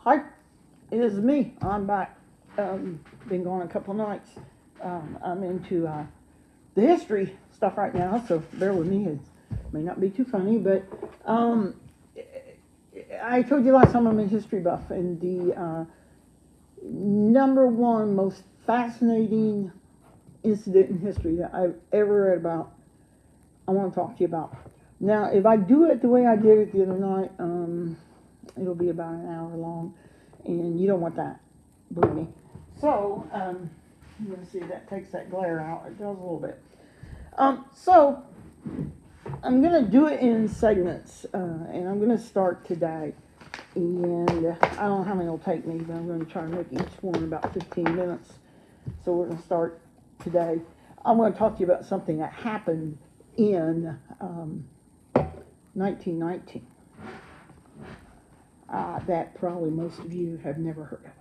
Hi, it is me. I'm back. Been gone a couple nights. I'm into the history stuff right now, so bear with me. It may not be too funny, but I told you last time I'm a history buff, and the number one most fascinating incident in history that I've ever read about, I want to talk to you about. Now, if I do it the way I did it the other night, it'll be about an hour long, and you don't want that, believe me. So, you can see that takes that glare out. It does a little bit. So, I'm going to do it in segments, and I'm going to start today. And I don't know how many it'll take me, but I'm going to try to make each one about 15 minutes. So we're going to start today. I'm going to talk to you about something that happened in 1919 that probably most of you have never heard of.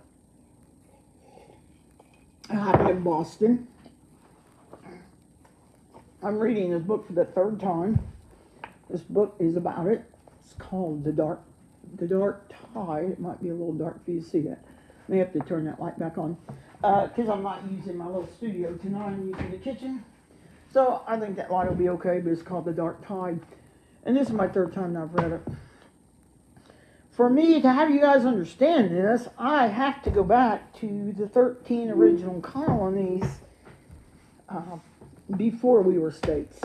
It happened in Boston. I'm reading this book for the third time. This book is about it. It's called The Dark Tide. It might be a little dark for you to see that. I may have to turn that light back on because I'm not using my little studio tonight. I'm using the kitchen. So I think that light will be okay, but it's called The Dark Tide. And this is my third time that I've read it. For me to have you guys understand this, I have to go back to the 13 original colonies before we were states.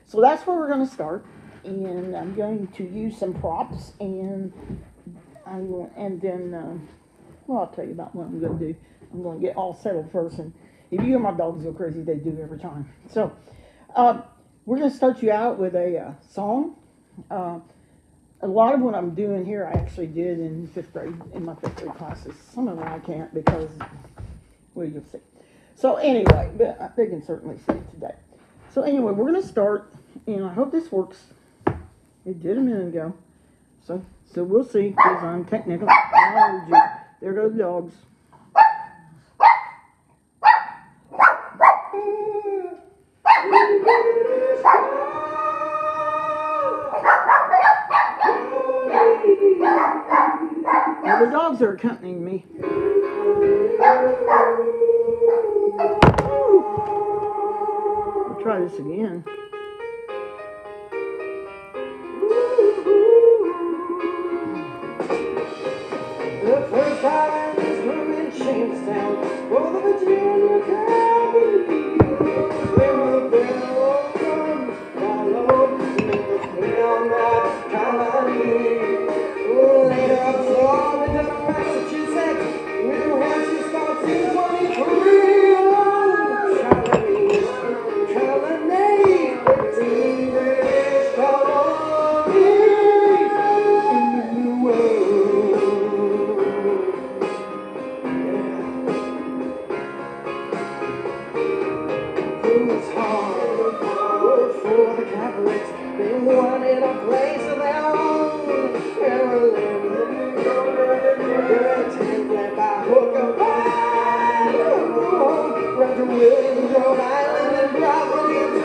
So that's where we're going to start. And I'm going to use some props, and then I'll tell you about what I'm going to do. I'm going to get all settled first, and if you hear my dogs go crazy, they do every time. So we're going to start you out with a song. A lot of what I'm doing here, I actually did in fifth grade, in my fifth grade classes. Some of them I can't because, well, you'll see. So anyway, but they can certainly see it today. So anyway, we're going to start, and I hope this works. It did a minute ago. So we'll see, because I'm technical. There go the dogs. Now the dogs are accompanying me. We'll try this again. The first time in this room in Jamestown, for the Virginia Cavalry, when the bell comes, my lord, let me on that colony. Later absorbed into Massachusetts, New Hampshire starts in 23. Colony, 13 British colonies in the New World. It's hard work for the Catholics. They wanted a place of their own. They're tempted by hook or by Roger Williams, Rhode Island, and Providence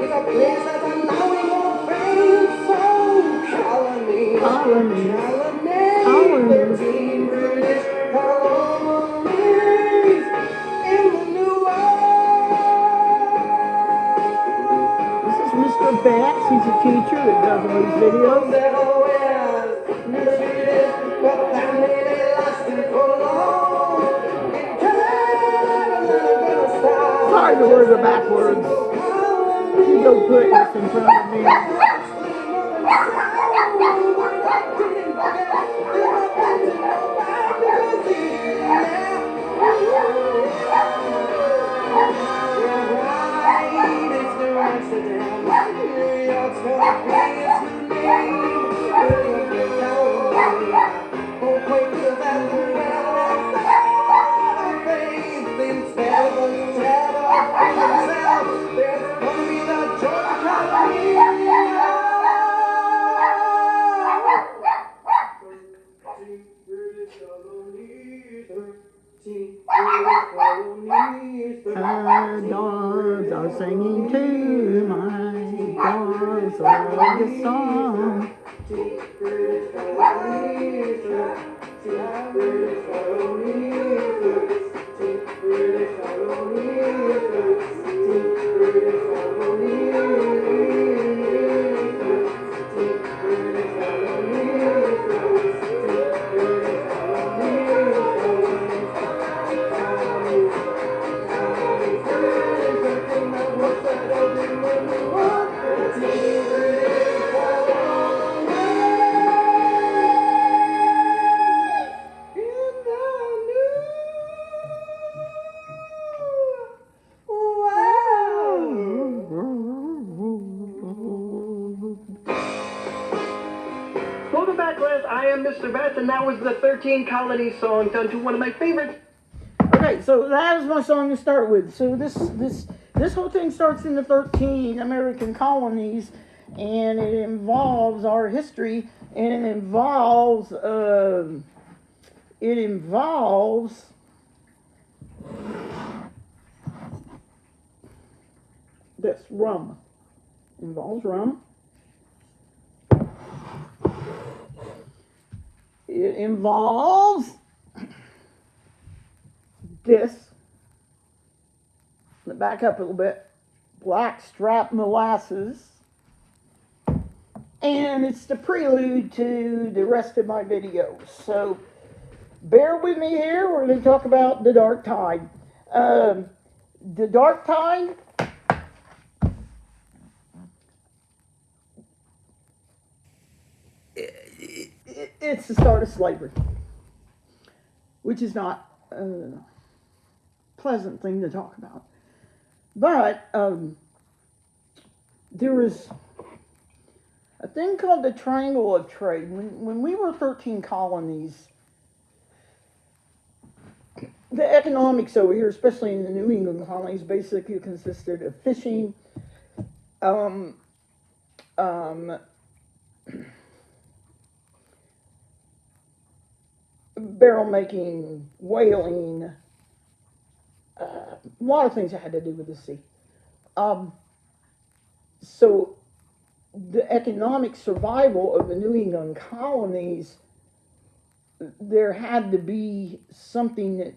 is a place that's allowing more fame. So colony, 13 British colonies in the New World. This is Mr. Batts. He's a teacher that does all these videos. Sorry, the words are backwards. You go put this in front of me. Dogs are singing to my dogs love the song. Welcome back, class. I am Mr. Beth, and that was the 13 Colonies song done to one of my favorites. Okay, so that was my song to start with. So this whole thing starts in the 13 American colonies, and it involves our history, and it involves this rum. It involves rum. It involves this. Let me back up a little bit. Blackstrap molasses. And it's the prelude to the rest of my videos. So bear with me here. We're going to talk about the dark tide. The dark tide, it's the start of slavery, which is not a pleasant thing to talk about. But there was a thing called the Triangle of Trade. When we were 13 colonies, the economics over here, especially in the New England colonies, basically consisted of fishing, barrel making, whaling, a lot of things that had to do with the sea. So the economic survival of the New England colonies, there had to be something that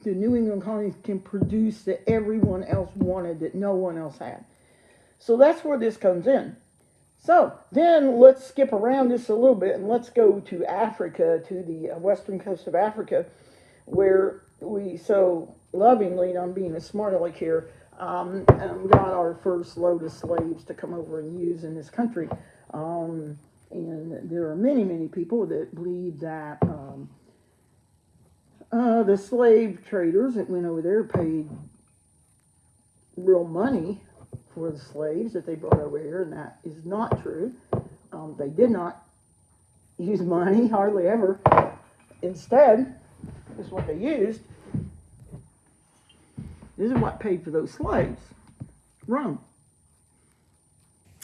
the New England colonies can produce that everyone else wanted that no one else had. So that's where this comes in. So then let's skip around this a little bit and let's go to Africa, to the western coast of Africa, where we so lovingly, and I'm being a smart aleck here, got our first load of slaves to come over and use in this country. And there are many, many people that believe that the slave traders that went over there paid real money for the slaves that they brought over here, and that is not true. They did not use money, hardly ever. Instead, this is what they used. This is what paid for those slaves. Rum.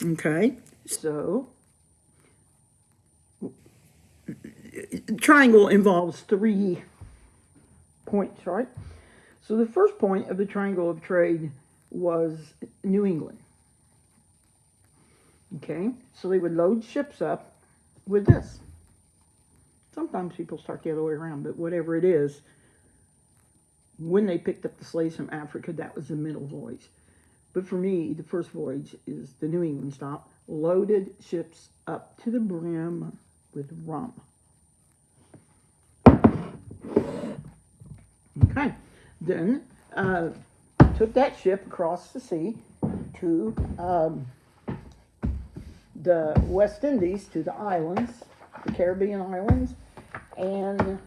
Okay, so triangle involves 3 points, right? So the first point of the Triangle of Trade was New England. Okay, so they would load ships up with this. Sometimes people start the other way around, but whatever it is, when they picked up the slaves from Africa, that was the middle voyage. But for me, the first voyage is the New England stop, loaded ships up to the brim with rum. Okay, then took that ship across the sea to the West Indies, to the islands, the Caribbean islands, and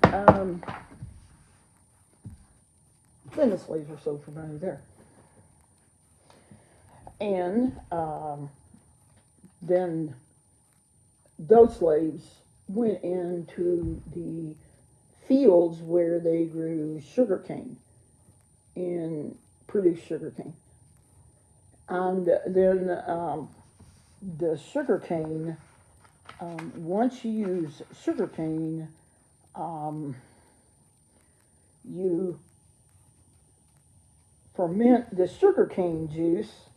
then the slaves were sold for money there. And then those slaves went into the fields where they grew sugar cane and produced sugar cane. And then the sugar cane, once you use sugar cane, you ferment the sugar cane juice,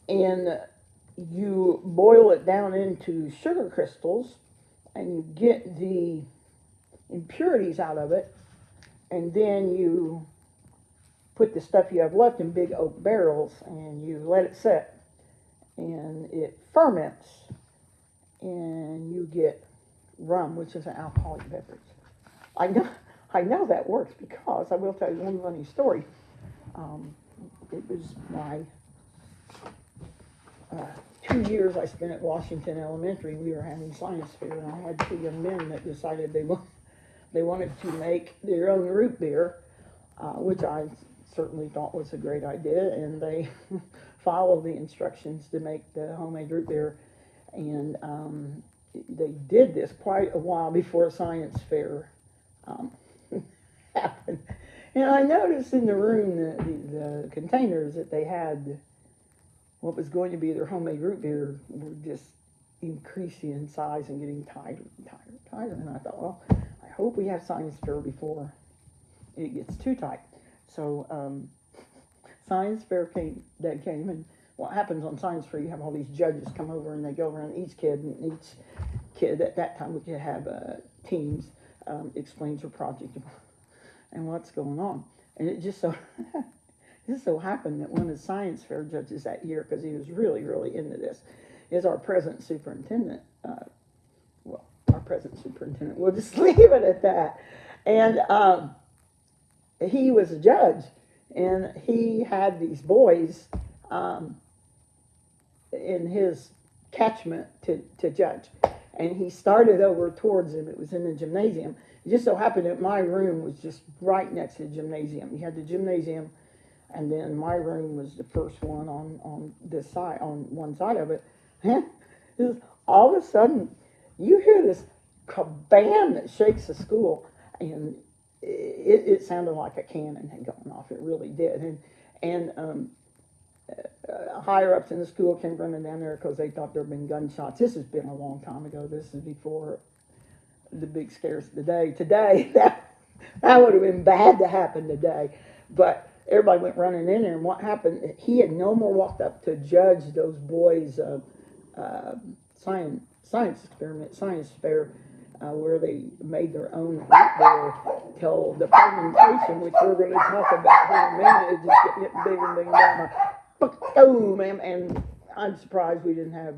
and you boil it down into sugar crystals, and you get the impurities out of it, and then you put the stuff you have left in big oak barrels, and you let it set, and it ferments, and you get rum, which is an alcoholic beverage. I know that works because I will tell you one funny story. It was my 2 years I spent at Washington Elementary. We were having science fair, and I had 2 young men that decided they wanted to make their own root beer, which I certainly thought was a great idea, and they follow the instructions to make the homemade root beer. And they did this quite a while before a science fair um, happened. And I noticed in the room the containers that they had, what was going to be their homemade root beer, were just increasing in size and getting tighter and tighter and tighter. And I thought, well, I hope we have science fair before it gets too tight. So science fair came, and what happens on science fair, you have all these judges come over and they go around each kid, and each kid at that time we could have teams explains your project and what's going on. And it just so just so happened that one of the science fair judges that year, because he was really, really into this, is our present superintendent. Well, our present superintendent, we'll just leave it at that. And he was a judge, and he had these boys in his catchment to judge. And he started over towards him. It was in the gymnasium. It just so happened that my room was just right next to the gymnasium. You had the gymnasium, and then my room was the first one on this side, on one side of it. All of a sudden, you hear this kabam that shakes the school, and it sounded like a cannon had gone off. It really did. And higher ups in the school came running down there because they thought there had been gunshots. This has been a long time ago. This is before the big scares of the day. Today, that would have been bad to happen today. But everybody went running in there, and what happened, he had no more walked up to judge those boys' science experiment, science fair, where they made their own root beer till the fermentation, which we're going to talk about here in a minute, is just getting bigger and bigger and bigger. And I'm surprised we didn't have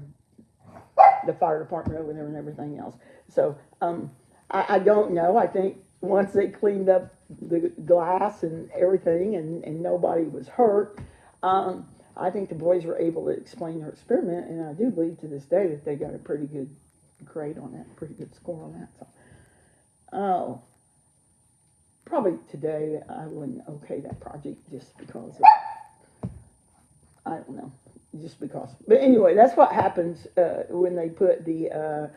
the fire department over there and everything else. So I don't know. I think once they cleaned up the glass and everything, and nobody was hurt, I think the boys were able to explain their experiment, and I do believe to this day that they got a pretty good grade on that, pretty good score on that. So, probably today I wouldn't okay that project just because I don't know, just because. But anyway, that's what happens when they put the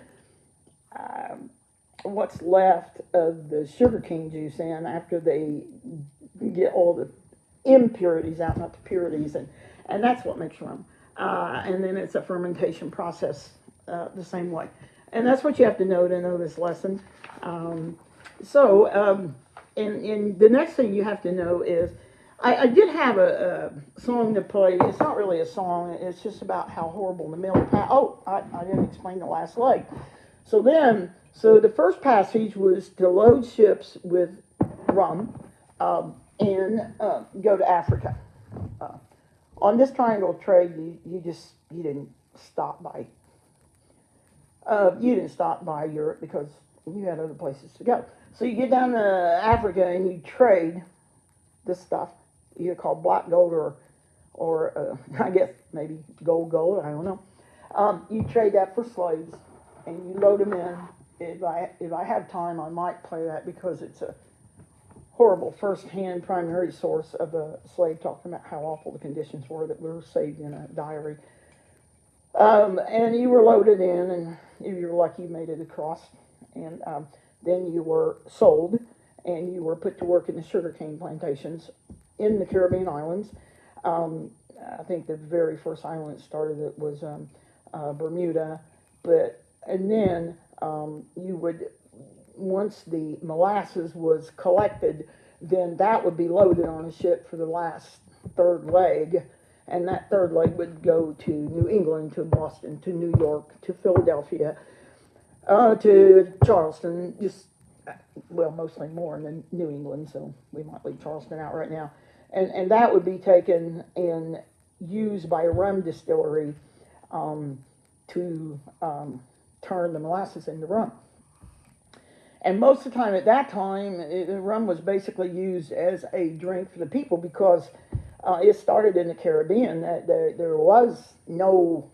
what's left of the sugarcane juice in after they get all the impurities out, not the purities, and that's what makes rum. And then it's a fermentation process the same way. And that's what you have to know this lesson. And the next thing you have to know is, I did have a song to play. It's not really a song. It's just about how horrible the mill. I didn't explain the last leg. So the first passage was to load ships with rum and go to Africa. On this triangle trade, you didn't stop by. You didn't stop by Europe because you had other places to go. So you get down to Africa and you trade this stuff, either called black gold or I guess maybe gold, I don't know. You trade that for slaves, and you load them in. If I have time, I might play that because it's a horrible first-hand primary source of a slave talking about how awful the conditions were that were saved in a diary. And you were loaded in, and if you were lucky, you made it across. And then you were sold, and you were put to work in the sugarcane plantations in the Caribbean islands. I think the very first island that started it was Bermuda. And then you would, once the molasses was collected, then that would be loaded on a ship for the last third leg. And that third leg would go to New England, to Boston, to New York, to Philadelphia, to Charleston, mostly more than New England, so we might leave Charleston out right now. And that would be taken and used by a rum distillery to turn the molasses into rum. And most of the time at that time, the rum was basically used as a drink for the people because it started in the Caribbean. There was no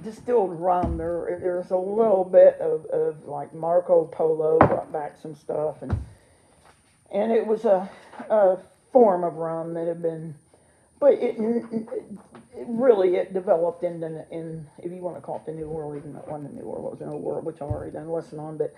distilled rum. There's a little bit of like Marco Polo brought back some stuff, and it was a form of rum that had been but it really it developed in if you want to call it the New World, even though it wasn't the New World, it was an Old World, which I've already done a lesson on. But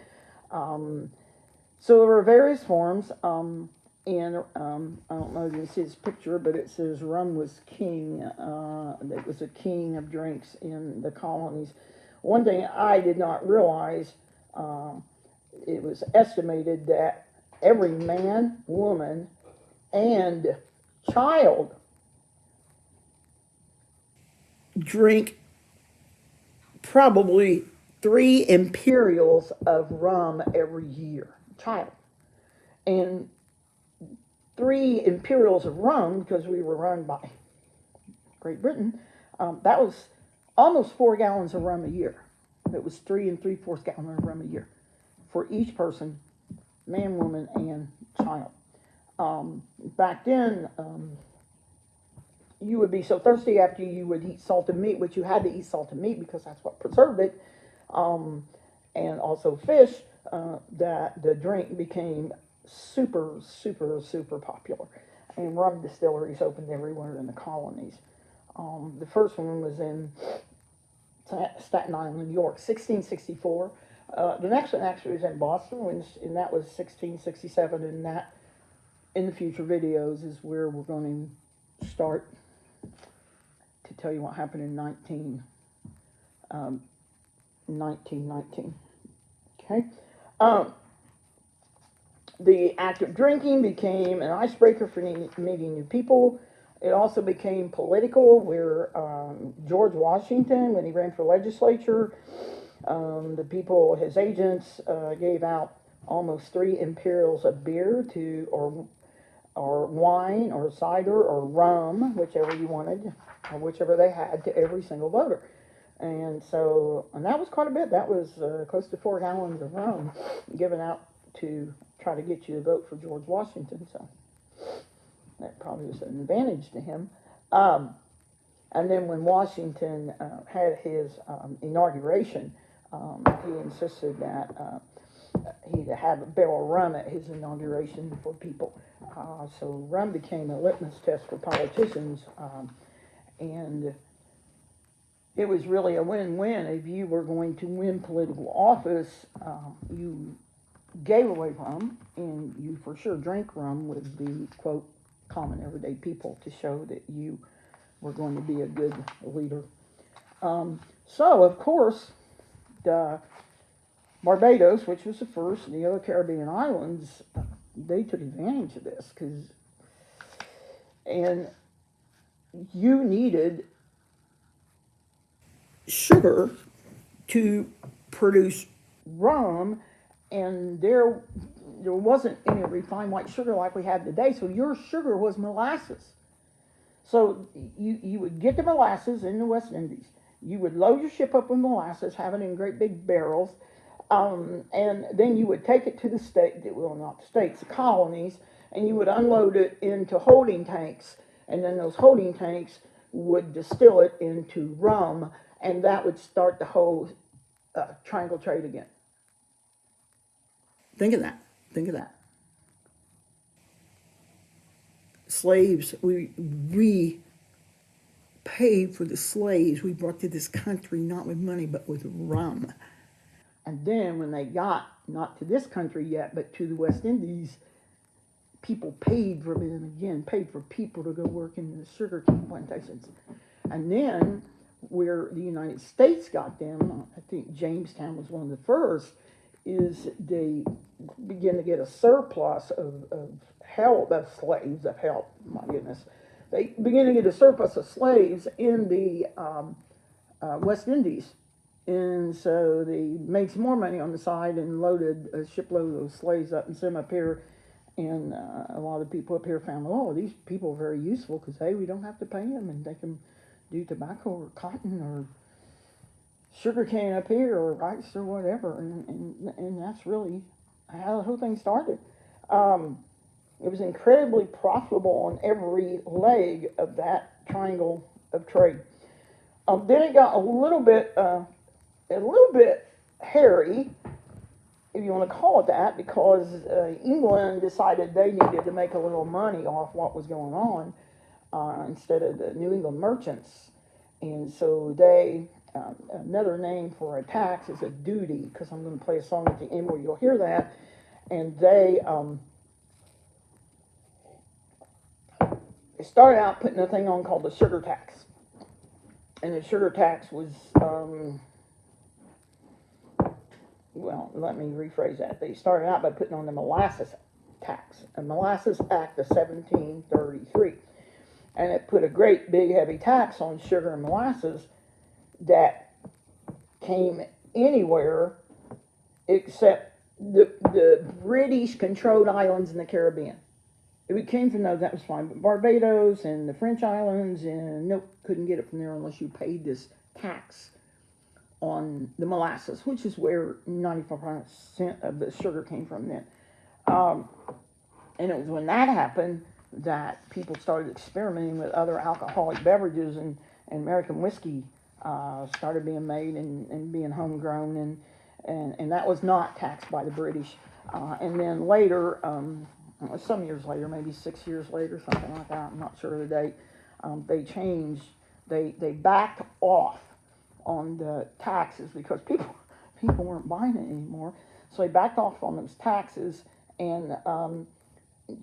so there were various forms, and I don't know if you see this picture, but it says rum was king. It was a king of drinks in the colonies. One thing I did not realize, it was estimated that every man, woman, and child drink probably 3 imperials of rum every year. Child. And 3 imperials of rum, because we were run by Great Britain, that was almost 4 gallons of rum a year. It was 3 3/4 gallons of rum a year for each person, man, woman, and child. Back then, you would be so thirsty after you would eat salted meat, which you had to eat salted meat because that's what preserved it, and also fish, that the drink became super, super, super popular. And rum distilleries opened everywhere in the colonies. The first one was in Staten Island, New York, 1664. The next one actually was in Boston, and that was 1667. And that, in the future videos, is where we're going to start to tell you what happened in 1919. Okay. The act of drinking became an icebreaker for meeting new people. It also became political, where George Washington, when he ran for legislature, the people, his agents, gave out almost 3 imperials of beer or wine, or cider, or rum, whichever you wanted, or whichever they had, to every single voter. And that was quite a bit. That was close to 4 gallons of rum given out to try to get you to vote for George Washington. So that probably was an advantage to him. And then when Washington had his inauguration, he insisted that he'd have a barrel of rum at his inauguration for people. So rum became a litmus test for politicians, and it was really a win-win. If you were going to win political office, you gave away rum, and you for sure drank rum with the, quote, common everyday people to show that you were going to be a good leader. So, of course, the Barbados, which was the first, and the other Caribbean islands, they took advantage of this, and you needed sugar to produce rum, and there wasn't any refined white sugar like we have today, so your sugar was molasses. So you would get the molasses in the West Indies. You would load your ship up with molasses, have it in great big barrels, and then you would take it to the not the states, the colonies, and you would unload it into holding tanks, and then those holding tanks would distill it into rum, and that would start the whole triangle trade again. Think of that. Think of that. Slaves, we paid for the slaves we brought to this country, not with money, but with rum. And then when they got, not to this country yet, but to the West Indies, people paid for them again, paid for people to go work in the sugarcane plantations. And then where the United States got them, I think Jamestown was one of the first, is they begin to get a surplus of slaves, my goodness. They begin to get a surplus of slaves in the West Indies. And so they made some more money on the side and loaded a shipload of those slaves up and sent them up here. And a lot of the people up here found, oh, these people are very useful because, hey, we don't have to pay them, and they can do tobacco or cotton or sugarcane up here or rice or whatever. And that's really how the whole thing started. It was incredibly profitable on every leg of that triangle of trade. Then it got a little bit hairy, if you want to call it that, because England decided they needed to make a little money off what was going on. instead of the New England merchants. And so they, another name for a tax is a duty, because I'm going to play a song at the end where you'll hear that. And they started out putting a thing on called the sugar tax. And the sugar tax was, well, let me rephrase that. They started out by putting on the molasses tax, a Molasses Act of 1733. And it put a great big heavy tax on sugar and molasses that came anywhere except the British controlled islands in the Caribbean. If it came from those, that was fine. But Barbados and the French islands, and nope, couldn't get it from there unless you paid this tax on the molasses, which is where 95% of the sugar came from then. And it was when that happened that people started experimenting with other alcoholic beverages, and American whiskey started being made and being homegrown, and that was not taxed by the British. And then later, some years later, maybe 6 years later, something like that, I'm not sure of the date, they changed, they backed off on the taxes because people weren't buying it anymore. So they backed off on those taxes and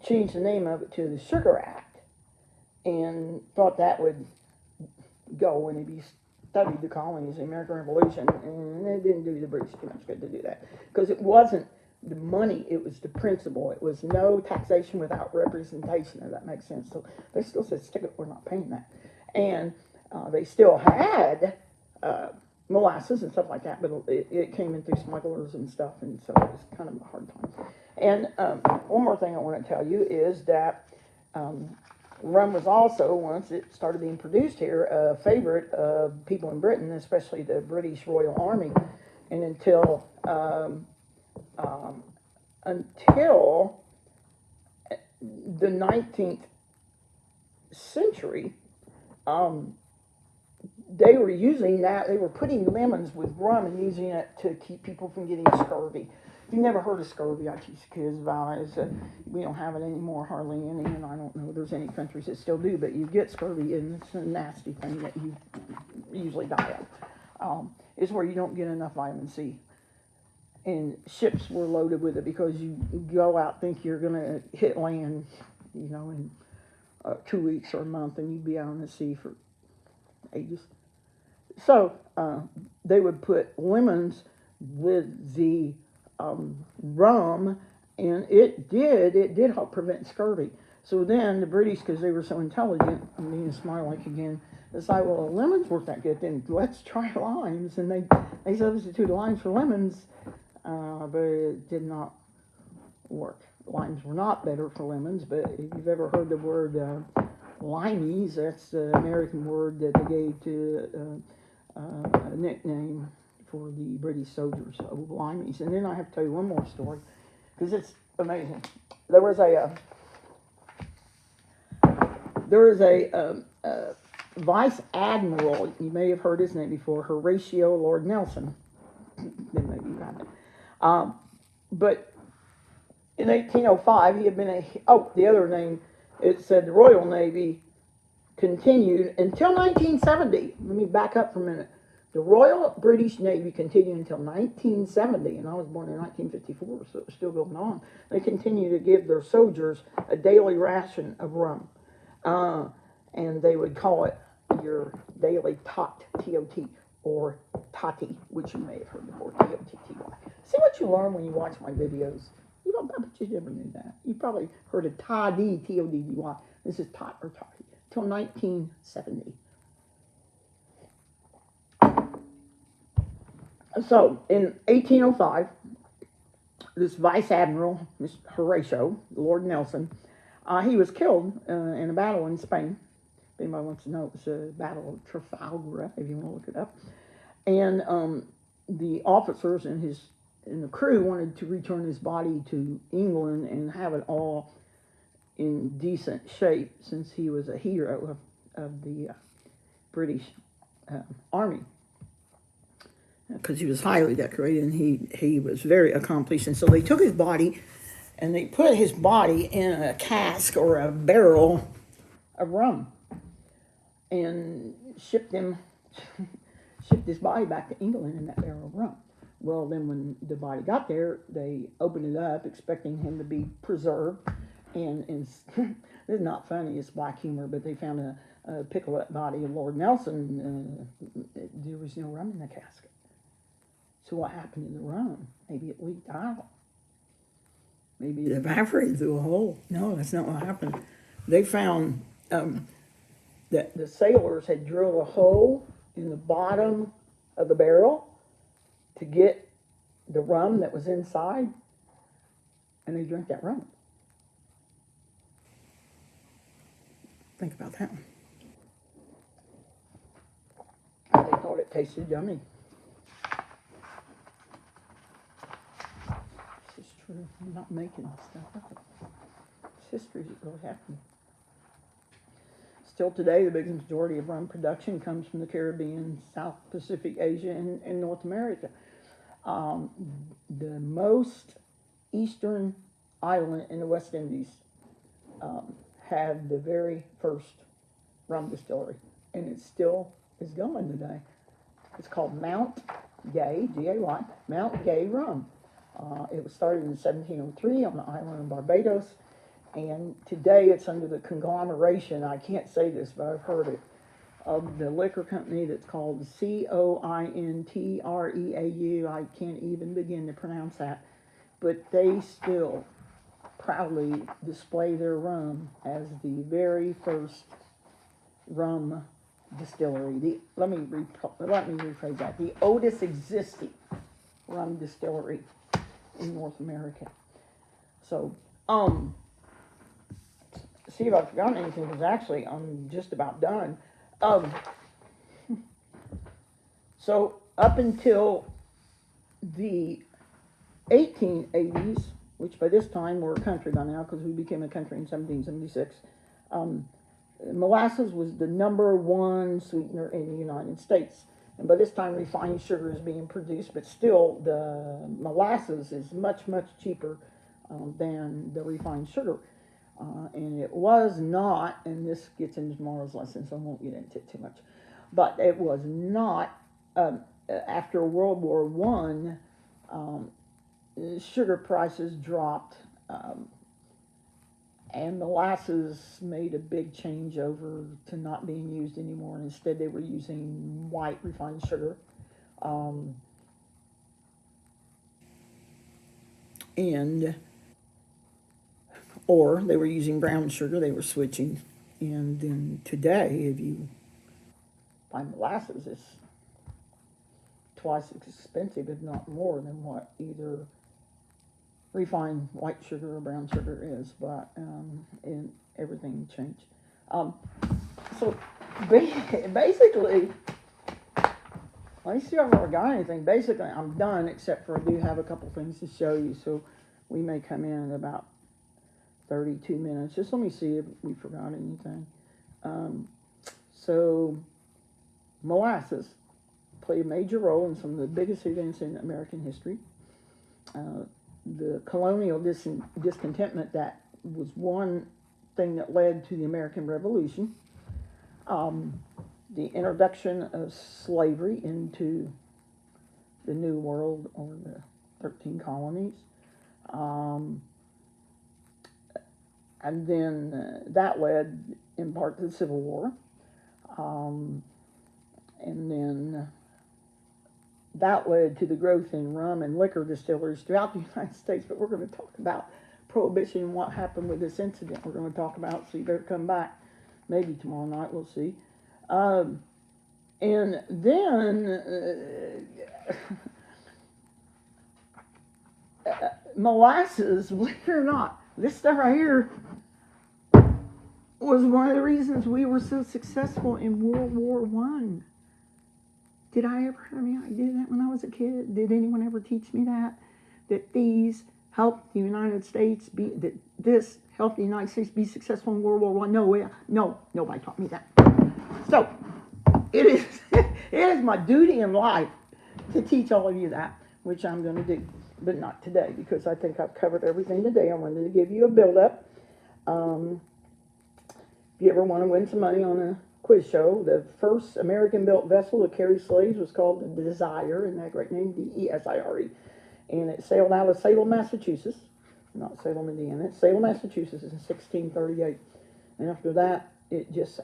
changed the name of it to the Sugar Act, and thought that would go and he studied the colonies, the American Revolution, and it didn't do the British too much good to do that, because it wasn't the money, it was the principle. It was no taxation without representation, if that makes sense. So they still said, stick it, we're not paying that. And they still had molasses and stuff like that, but it came in through smugglers and stuff, and so it was kind of a hard time. And one more thing I want to tell you is that rum was also, once it started being produced here, a favorite of people in Britain, especially the British Royal Army. And until the 19th century, they were using that, they were putting lemons with rum and using it to keep people from getting scurvy. If you've never heard of scurvy, I teach kids about it. We don't have it anymore, hardly any, and I don't know if there's any countries that still do, but you get scurvy, and it's a nasty thing that you usually die of. It's where you don't get enough vitamin C. And ships were loaded with it because you go out, think you're going to hit land, in 2 weeks or a month, and you'd be out on the sea for ages. So they would put lemons with the rum, and it did help prevent scurvy. So then the British, because they were so intelligent, I'm being smart-like again, decided, well, lemons weren't that good, then let's try limes. And they substituted limes for lemons, but it did not work. Limes were not better for lemons, but if you've ever heard the word limeys, that's the American word that they gave to a nickname for the British soldiers, limeys. And then I have to tell you one more story, because it's amazing. There was a vice admiral, you may have heard his name before, Horatio Lord Nelson. Then maybe you haven't. But in 1805, he had been the other name, it said the Royal Navy continued until 1970. Let me back up for a minute. The Royal British Navy continued until 1970, and I was born in 1954, so it was still going on. They continued to give their soldiers a daily ration of rum, and they would call it your daily tot, T-O-T, or toddy, which you may have heard before, T-O-T-T-Y. See what you learn when you watch my videos. I bet you never knew that. You probably heard of toddy, T-O-D-D-Y. This is tot or toddy, till 1970. So, in 1805, this Vice Admiral, Mr. Horatio, Lord Nelson, he was killed in a battle in Spain. If anybody wants to know, it was a battle of Trafalgar, if you want to look it up. And the officers and the crew wanted to return his body to England and have it all in decent shape, since he was a hero of the British Army. Because he was highly decorated and he was very accomplished. And so they took his body and they put his body in a cask or a barrel of rum. and shipped his body back to England in that barrel of rum. Well, then when the body got there, they opened it up expecting him to be preserved, and it's not funny, it's black humor, but they found a pickled body of Lord Nelson. There was no rum in the casket. So what happened to the rum? Maybe it leaked out. Maybe it evaporated through a hole. No, that's not what happened. They found that the sailors had drilled a hole in the bottom of the barrel to get the rum that was inside, and they drank that rum. Think about that. They thought it tasted yummy. This is true. I'm not making this stuff up. It's history that really happened. Still today, the biggest majority of rum production comes from the Caribbean, South Pacific, Asia, and North America. The most eastern island in the West Indies had the very first rum distillery, and it still is going today. It's called Mount Gay, G-A-Y, Mount Gay Rum. It was started in 1703 on the island of Barbados, and today it's under the conglomeration, I can't say this, but I've heard it, of the liquor company that's called Cointreau. I can't even begin to pronounce that, but they still proudly display their rum as the very first rum distillery. Let me rephrase that. The oldest existing rum distillery in North America. So, see if I've forgotten anything, because actually I'm just about done. So up until the 1880s, which by this time we're a country by now, because we became a country in 1776, molasses was the #1 sweetener in the United States. And by this time, refined sugar is being produced, but still the molasses is much, much cheaper than the refined sugar. And it was not, and this gets into tomorrow's lesson, so I won't get into it too much, but it was not, after World War I, sugar prices dropped, and molasses made a big change over to not being used anymore, and instead they were using white refined sugar. Or they were using brown sugar, they were switching. And then today, if you buy molasses, it's twice as expensive, if not more, than what either refined white sugar or brown sugar is. But and everything changed. So basically, let me see if I've ever got anything. Basically, I'm done, except for I do have a couple things to show you. So we may come in at about 32 minutes. Just let me see if we forgot anything. So molasses played a major role in some of the biggest events in American history. The colonial discontentment, that was one thing that led to the American Revolution. The introduction of slavery into the New World, or the 13 colonies. And then that led in part to the Civil War. And then that led to the growth in rum and liquor distilleries throughout the United States. But we're going to talk about Prohibition and what happened with this incident. We're going to talk about, so you better come back. Maybe tomorrow night, we'll see. And then molasses, believe it or not, this stuff right here was one of the reasons we were so successful in World War I. Did I ever, I did that when I was a kid. Did anyone ever teach me that? That these helped the United States be, that this helped the United States be successful in World War I? No, nobody taught me that. So, it is my duty in life to teach all of you that, which I'm going to do, but not today, because I think I've covered everything today. I wanted to give you a build-up. If you ever want to win some money on a quiz show. The first American-built vessel to carry slaves was called the Desire, and that great name, Desire. And it sailed out of Salem, Massachusetts. Not Salem, Indiana. It's Salem, Massachusetts in 1638. And after that, it just,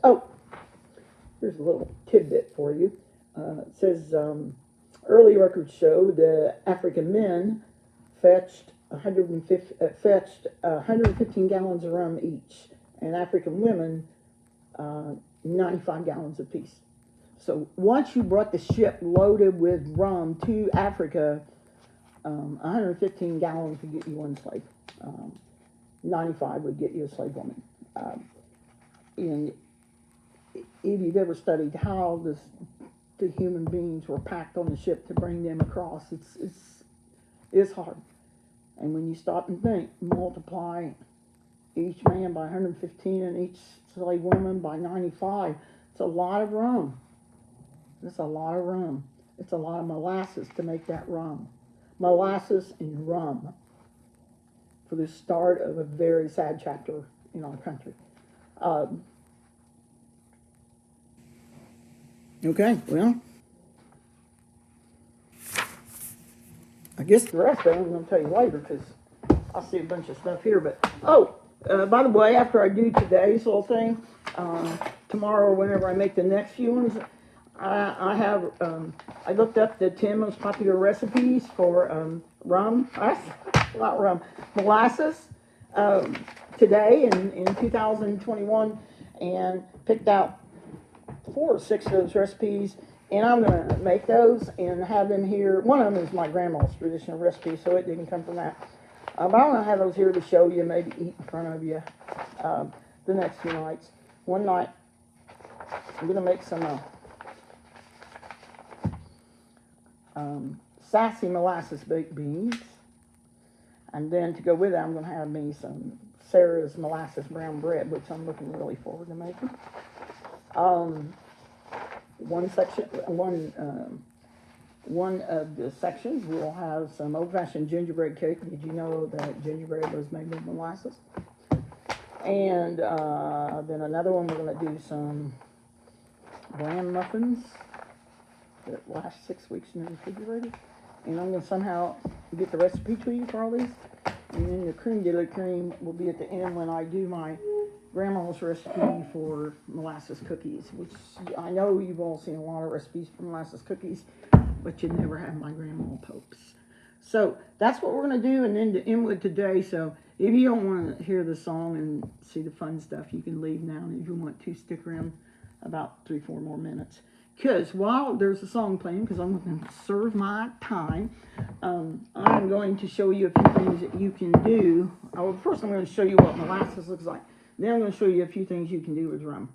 here's a little tidbit for you. It says, early records show that African men fetched 115 gallons of rum each, and African women 95 gallons apiece. So once you brought the ship loaded with rum to Africa, 115 gallons would get you one slave. 95 would get you a slave woman. And if you've ever studied how the human beings were packed on the ship to bring them across, it's hard. And when you stop and think, multiply each man by 115 and each slave woman by 95, it's a lot of rum. It's a lot of rum. It's a lot of molasses to make that rum. Molasses and rum for the start of a very sad chapter in our country. Okay, well, I guess the rest of it I'm going to tell you later because I see a bunch of stuff here. But, by the way, after I do today's little thing, tomorrow or whenever I make the next few ones, I looked up the 10 most popular recipes for rum, not rum, molasses today in 2021, and picked out 4 or 6 of those recipes, and I'm going to make those and have them here. One of them is my grandma's traditional recipe, so it didn't come from that. But I'm going to have those here to show you, maybe eat in front of you the next few nights. One night, I'm going to make some sassy molasses baked beans. And then to go with that, I'm going to have me some Sarah's molasses brown bread, which I'm looking really forward to making. One of the sections will have some old-fashioned gingerbread cake. Did you know that gingerbread was made with molasses? And then another one, we're going to do some bran muffins that last 6 weeks in the refrigerator. And I'm going to somehow get the recipe to you for all these. And then the creme de la creme will be at the end when I do my grandma's recipe for molasses cookies, which I know you've all seen a lot of recipes for molasses cookies, but you never have my grandma popes. So that's what we're going to do, and then to end with today. So if you don't want to hear the song and see the fun stuff, you can leave now. And if you want to, stick around about 3-4 more minutes. Because while there's a song playing, because I'm going to serve my time, I'm going to show you a few things that you can do. First I'm going to show you what molasses looks like. Then I'm going to show you a few things you can do with rum.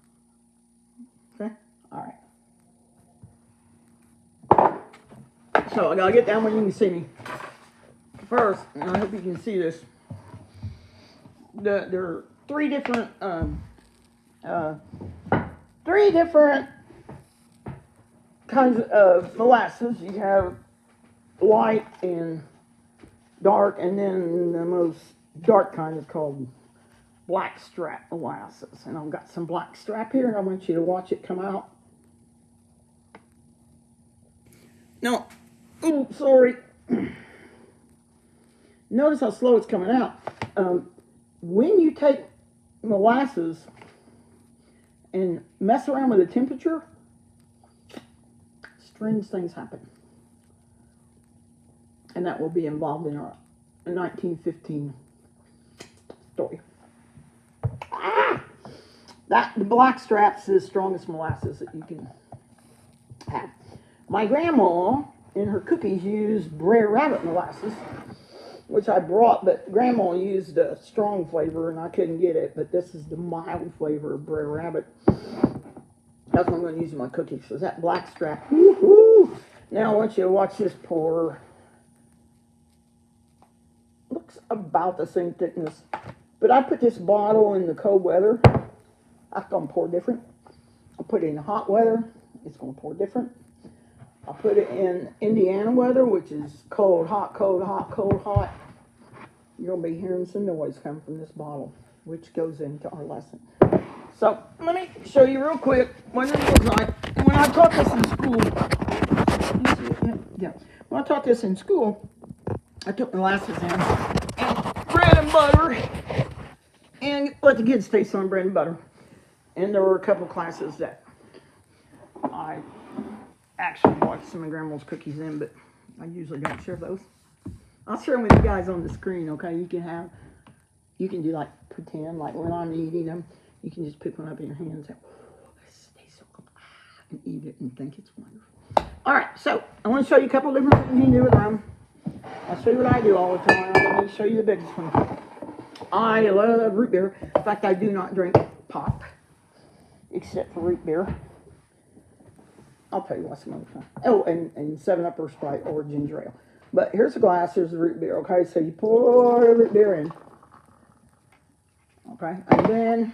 Okay? All right. So I got to get down where you can see me. First, and I hope you can see this, there are 3 different kinds of molasses. You have light and dark, and then the most dark kind is called blackstrap molasses. And I've got some blackstrap here, and I want you to watch it come out. No, oh, sorry. Notice how slow it's coming out. When you take molasses and mess around with the temperature, strange things happen. And that will be involved in our 1915 story. The blackstrap's the strongest molasses that you can have. My grandma, in her cookies, used Brer Rabbit molasses, which I brought, but Grandma used a strong flavor, and I couldn't get it, but this is the mild flavor of Brer Rabbit. That's what I'm going to use in my cookies, so that blackstrap. Woo-hoo! Now I want you to watch this pour. Looks about the same thickness, but I put this bottle in the cold weather. That's going to pour different. I put it in hot weather. It's going to pour different. I put it in Indiana weather, which is cold, hot, cold, hot, cold, hot. You're going to be hearing some noise come from this bottle, which goes into our lesson. So let me show you real quick what it looks like. When I taught this in school, yeah, when I taught this in school, I took molasses in and bread and butter, and let the kids taste some bread and butter. And there were a couple classes that I actually bought some of Grandma's cookies in, but I usually don't share those. I'll share them with you guys on the screen, okay? You can do like pretend, like when I'm eating them, you can just pick one up in your hands and this tastes so good, and eat it and think it's wonderful. All right, so I want to show you a couple different things you can do with rum. I'll show you what I do all the time. Let me show you the biggest one. I love root beer. In fact, I do not drink pop, except for root beer. I'll tell you what some other time. Oh, and 7-Up or Sprite or ginger ale. But here's a glass, here's the root beer, okay? So you pour the root beer in. Okay, and then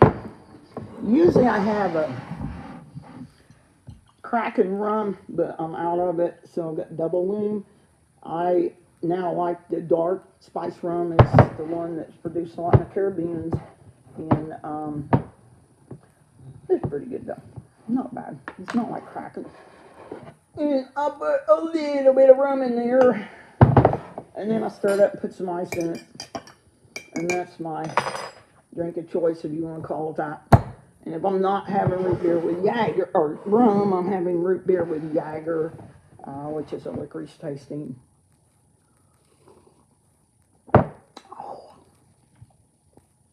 usually I have a Kraken rum, but I'm out of it, so I've got double loom. I now like the dark spice rum. It's the one that's produced a lot in the Caribbean, and it's pretty good though. Not bad. It's not like Kraken. And I put a little bit of rum in there, and then I stir it up and put some ice in it, and that's my drink of choice, if you want to call it that. And if I'm not having root beer with Jaeger or rum, I'm having root beer with Jaeger, which is a licorice tasting. Oh,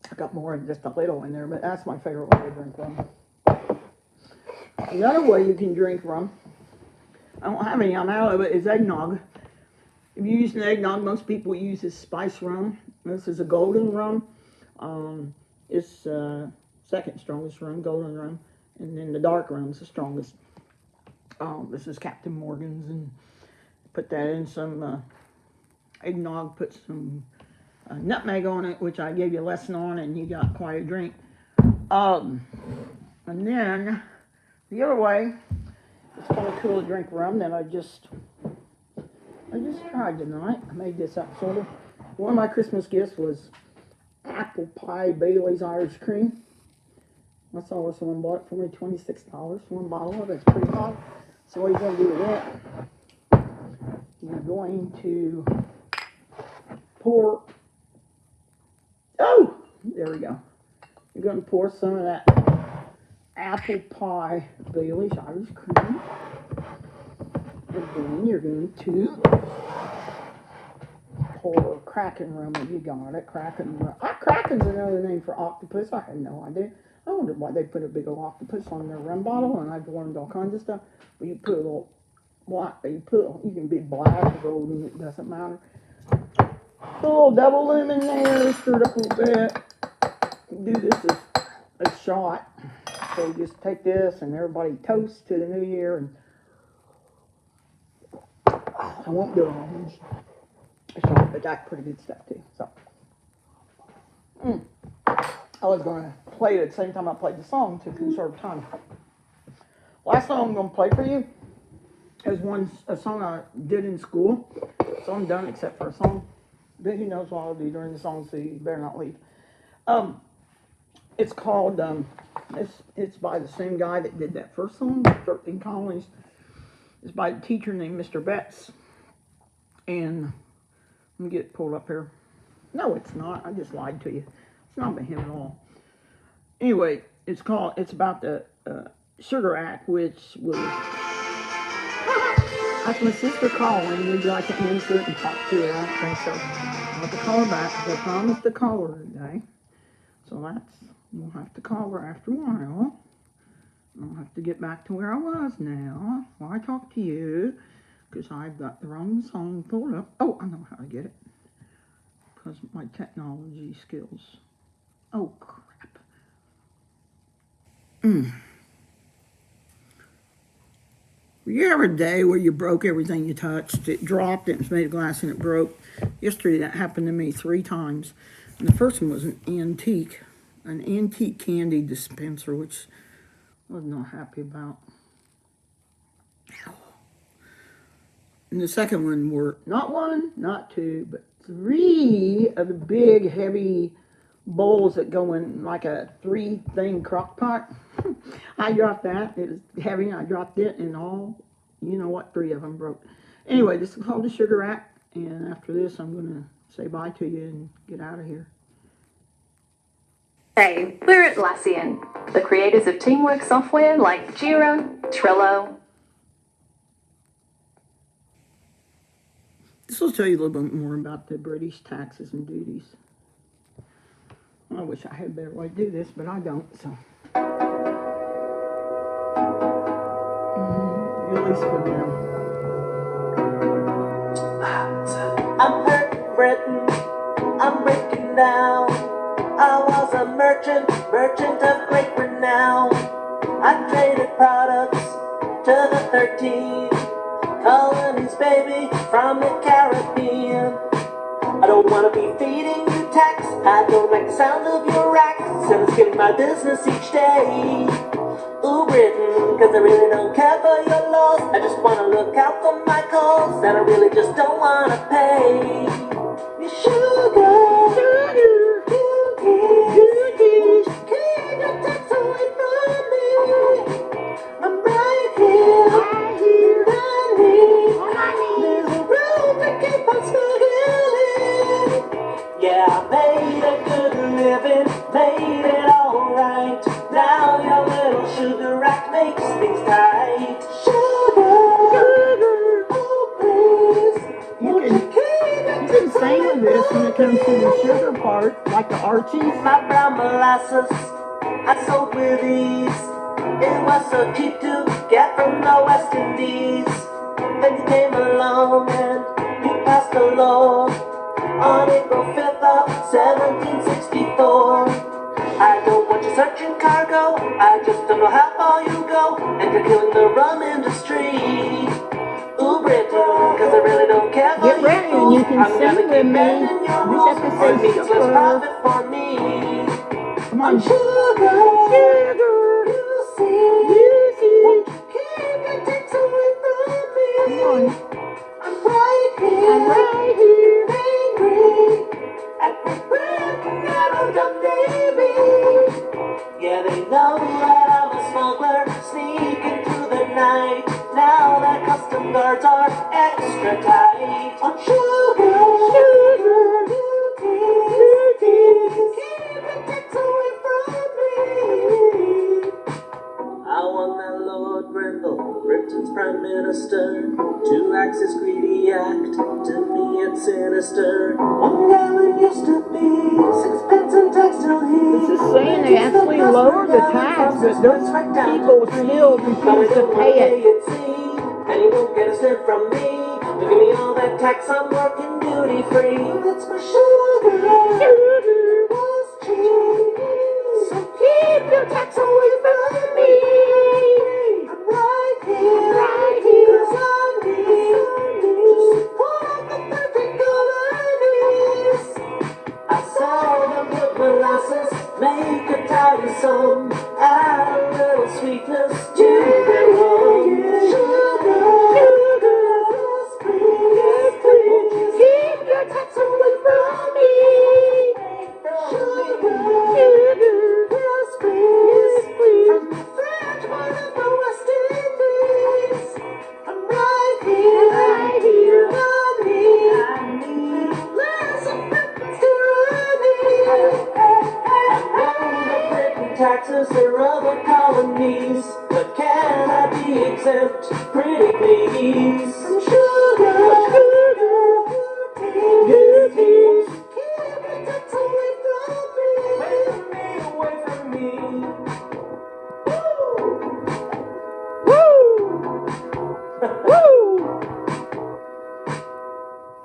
I got more than just a little in there, but that's my favorite way to drink rum. Another way you can drink rum, I don't have any, I'm out of it, is eggnog. If you use an eggnog, most people use this spice rum. This is a golden rum. It's second strongest rum, golden rum, and then the dark rum is the strongest. This is Captain Morgan's, and put that in some eggnog, put some nutmeg on it, which I gave you a lesson on, and you got quite a drink. And then the other way, it's kind of cool to drink rum that I just tried tonight. I made this up sort of. One of my Christmas gifts was apple pie Bailey's Irish cream. I saw where someone bought it for me, $26 for one bottle of it. It's pretty hot. So what are you going to do with it? You're going to pour, oh, there we go. You're going to pour some of that apple pie Bailey's Irish cream. And then you're going to pour Kraken rum if you got it. Kraken rum. Kraken's another name for octopus. I had no idea. I wondered why they put a big old octopus on their rum bottle, and I've learned all kinds of stuff. But you put a little black, you can be black or golden, it doesn't matter. Put a little double loom in there, stir it up a little bit. Do this as a shot. So you just take this and everybody toast to the new year. And I won't do it all. Shot, but that's pretty good stuff too. So I was going to play it at the same time I played the song to conserve time. Last song I'm going to play for you is a song I did in school. So I'm done except for a song. But who knows what I'll do during the song, so you better not leave. It's called, it's by the same guy that did that first song, 13 Colonies. It's by a teacher named Mr. Betts. And let me get it pulled up here. No, it's not. I just lied to you. It's not by him at all. Anyway, it's about the Sugar Act, which was... That's my sister calling. Would you like to answer it and talk to her? I don't think so. I'll have to call her back because I promised to call her today. So we'll have to call her after a while. I'll have to get back to where I was now while I talk to you, because I've got the wrong song pulled up. Oh, I know how to get it. Because of my technology skills. Oh, crap. You ever a day where you broke everything you touched? It dropped, it was made of glass, and it broke. Yesterday, that happened to me 3 times. And the first one was an antique candy dispenser, which I was not happy about. And the second one were not 1, not 2, but 3 of the big, heavy bowls that go in like a 3-thing crock pot. I dropped that. It was heavy. I dropped it, and all, you know what, 3 of them broke. Anyway, this is called the sugar rack, and after this, I'm going to say bye to you and get out of here. Hey, we're Atlassian, the creators of teamwork software like Jira, Trello. This will tell you a little bit more about the British taxes and duties. I wish I had a better way to do this, but I don't, so. At least for now. I'm hurt, Britain, I'm breaking down. I was a merchant of great renown. I traded products to the 13 colonies, baby, from the Caribbean. I don't wanna be feeding you tax, I don't like the sound of your accent. It's getting my business each day. Ooh, Britain, cause I really don't care for your laws. I just wanna look out for my cause, and I really just don't wanna pay your sugar. Duties, keep your tax away from me. I'm right here, on my knees. There's a road to keep on smuggling. Yeah, I made a good living, made it alright. Now your little sugar rack makes things tight. Sugar, oh please, won't you keep it? You can sing with this when it comes to the sugar part, like the Archies. My brown molasses, I sold with ease. It was so cheap to get from the West Indies. Then you came along and you passed a law on April 5th of 1764. I don't want you searching cargo, I just don't know how far you go, and you're killing the rum industry. Ooh, Britain, cause I really don't care for Get ready, you. you can I'm sing gonna with keep me. bending your You rules, just have to or it say means less sugar. profit for me. Come on. Sugar, you see, won't you keep your tax away from me? Come on. I'm right here, angry at the Britain out of Navy. Yeah, they know that I'm a smuggler, sneaking through the night. Now that custom guards are extra tight. On sugar, duties, keep the tax away from me. I want that Lord Grenville, Britain's Prime Minister, to axe his greedy act. To me it's sinister. 1 gallon used to be 6 pence in tax till he. This is saying they actually lowered the tax, but those people still refuse to pay it. And he won't get a cent from me. But give me all that tax, I'm working duty free. That's my sugar. Sugar was cheap. So keep your tax away from me. I'm right here, cause I need to support the perfect colonies. I saw them put molasses, make a tiny sum, add a little sweetness to their rum. Sugar, please, keep your tax away from me. Sugar, please, from the French part of the West Indies. I'm right here, I need less of Britain's tyranny. I know the Britain taxes their other colonies, but can I be exempt, pretty please? From sugar, duties, keep your tax away from me, away from me. Woo!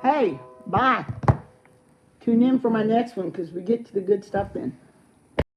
Hey, bye. Tune in for my next one because we get to the good stuff then.